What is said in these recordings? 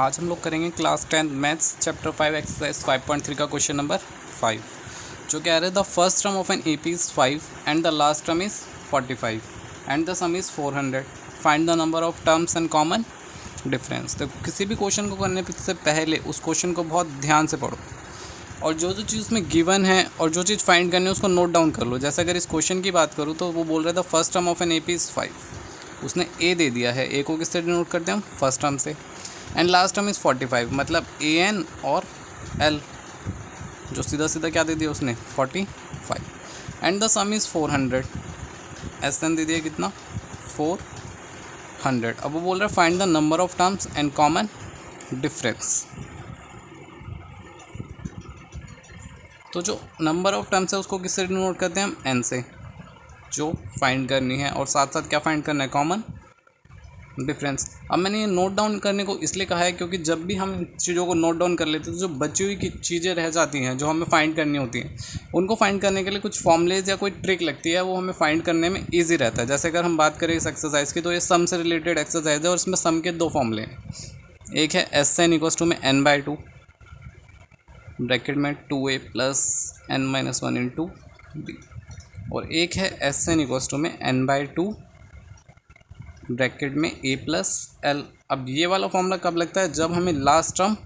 आज हम लोग करेंगे क्लास 10 मैथ्स चैप्टर 5 एक्सरसाइज 5.3 का क्वेश्चन नंबर 5 जो कह रहे हैं the first term of an AP is 5 and the last term is 45 and the sum is 400 find the number of terms and common difference. तो किसी भी क्वेश्चन को करने से पहले उस क्वेश्चन को बहुत ध्यान से पढ़ो और जो चीज़ उसमें गिवन है और जो चीज़ फाइंड करनी है उसको नोट डाउन कर लो। जैसे अगर इस क्वेश्चन की बात करूँ तो वो बोल रहा था first term of an AP is 5, उसने ए दे दिया है, ए को किससे डिनोट करते हैं हम फर्स्ट टर्म से, एंड लास्ट टर्म इज़ 45 मतलब ए एन और एल जो सीधा सीधा क्या दे दिया उसने 45 and the sum is 400 S N दे दिया कितना 400। अब वो बोल रहा है find the number of terms and common difference. तो जो नंबर ऑफ टर्म्स है उसको किससे डिनोट करते हैं हम एन से, जो फाइंड करनी है, और साथ साथ क्या फाइंड करना है कॉमन डिफरेंस। अब मैंने ये नोट डाउन करने को इसलिए कहा है क्योंकि जब भी हम चीज़ों को नोट डाउन कर लेते हैं तो जो बची हुई चीज़ें रह जाती हैं जो हमें फाइंड करनी होती हैं उनको फाइंड करने के लिए कुछ फॉर्मूलेज या कोई ट्रिक लगती है, वो हमें फाइंड करने में ईजी रहता है। जैसे अगर हम बात करें इस एक्सरसाइज की तो ये सम से रिलेटेड एक्सरसाइज है और इसमें सम के दो फॉर्मूले हैं। एक है एस एन इक्वल्स टू में n/2 ब्रैकेट में 2a plus n-1 into b, और एक है एस एन इक्वल्स टू में n/2 ब्रैकेट में a प्लस एल। अब ये वाला फॉर्मूला कब लगता है जब हमें लास्ट टर्म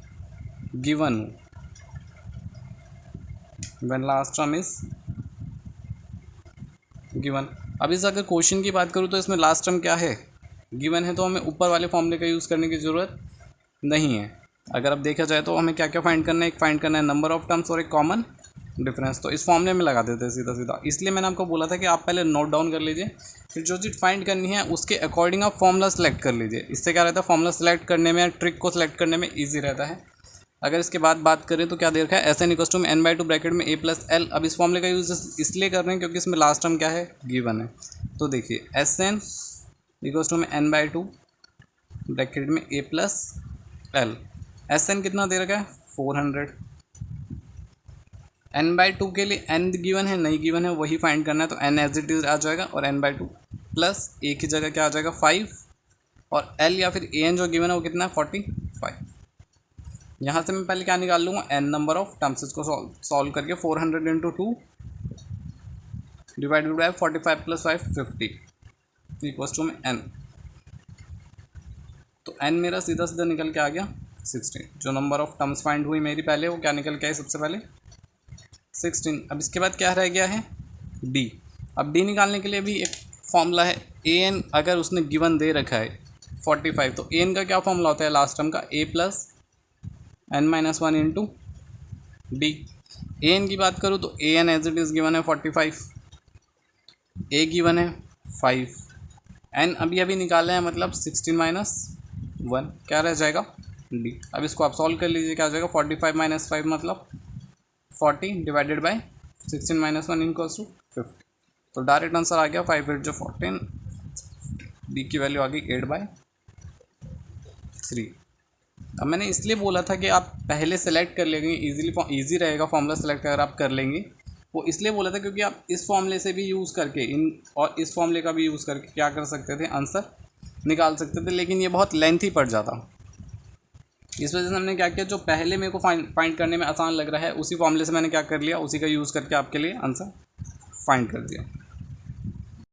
गिवन हो, when last term is given. अब इस अगर क्वेश्चन की बात करूँ तो इसमें लास्ट टर्म क्या है गिवन है, तो हमें ऊपर वाले फॉर्मूले का यूज़ करने की ज़रूरत नहीं है। अगर अब देखा जाए तो हमें क्या क्या फाइंड करना है, एक फाइंड करना है नंबर ऑफ टर्म्स और एक कॉमन डिफरेंस। तो इस फॉर्मूले में लगा देते हैं सीधा सीधा, इसलिए मैंने आपको बोला था कि आप पहले नोट डाउन कर लीजिए, फिर जो चीज़ फाइंड करनी है उसके अकॉर्डिंग आप फॉर्मूला सेलेक्ट कर लीजिए। इससे क्या रहता है फॉर्मूला सेलेक्ट करने में, ट्रिक को सेलेक्ट करने में ईजी रहता है। अगर इसके बाद बात करें तो क्या दे रखा है एस एन इक्वल्स टू में n/2 ब्रैकेट में a प्लस एल। अब इस फॉर्मूले का यूज इसलिए कर रहे हैं क्योंकि इसमें लास्ट टर्म क्या है गिवन है। तो देखिए एस एन इक्वल्स टू में n/2 ब्रैकेट में a plus L. S N कितना दे रखा है 400, n/2 के लिए n गिवन है नहीं गिवन है वही फाइंड करना है, तो n एज इट इज आ जाएगा और n/2 प्लस a की जगह क्या आ जाएगा 5 और l या फिर an जो गिवन है वो कितना है 45। यहाँ से मैं पहले क्या निकाल लूँगा n नंबर ऑफ टर्म्स, इसको सॉल्व करके 400 into 2 divided by 45 plus 5 50 equals to में n। तो n मेरा सीधा सीधा निकल के आ गया 16। जो नंबर ऑफ टर्म्स फाइंड हुई मेरी पहले वो क्या निकल के आई सबसे पहले 16। अब इसके बाद क्या रह गया है d। अब d निकालने के लिए भी एक फॉर्मूला है an, अगर उसने गिवन दे रखा है 45 तो an का क्या फॉर्मूला होता है लास्ट टर्म का a plus n-1 into D. an की बात करूँ तो an as it is given है 45, a गिवन है 5, n अभी अभी निकाला है मतलब 16 माइनस 1 क्या रह जाएगा d। अब इसको आप सॉल्व कर लीजिए, क्या आ जाएगा 45 माइनस 5 मतलब 40 divided by 16 minus 1 equals to 50। तो डायरेक्ट आंसर आ गया 5 8 जो 14, डी की वैल्यू आ गई 8/3। अब मैंने इसलिए बोला था कि आप पहले सेलेक्ट कर लेंगे, ईजी रहेगा फॉर्मूला सेलेक्ट अगर आप कर लेंगे। वो इसलिए बोला था क्योंकि आप इस फॉर्मूले से भी यूज़ करके और इस फॉर्मूले का भी यूज़ करके क्या कर सकते थे आंसर निकाल सकते थे, लेकिन ये बहुत लेंथी पड़ जाता। इस वजह से हमने क्या किया, जो पहले मेरे को फाइंड करने में आसान लग रहा है उसी फॉर्मूले से मैंने क्या कर लिया, उसी का यूज़ करके आपके लिए आंसर फाइंड कर दिया।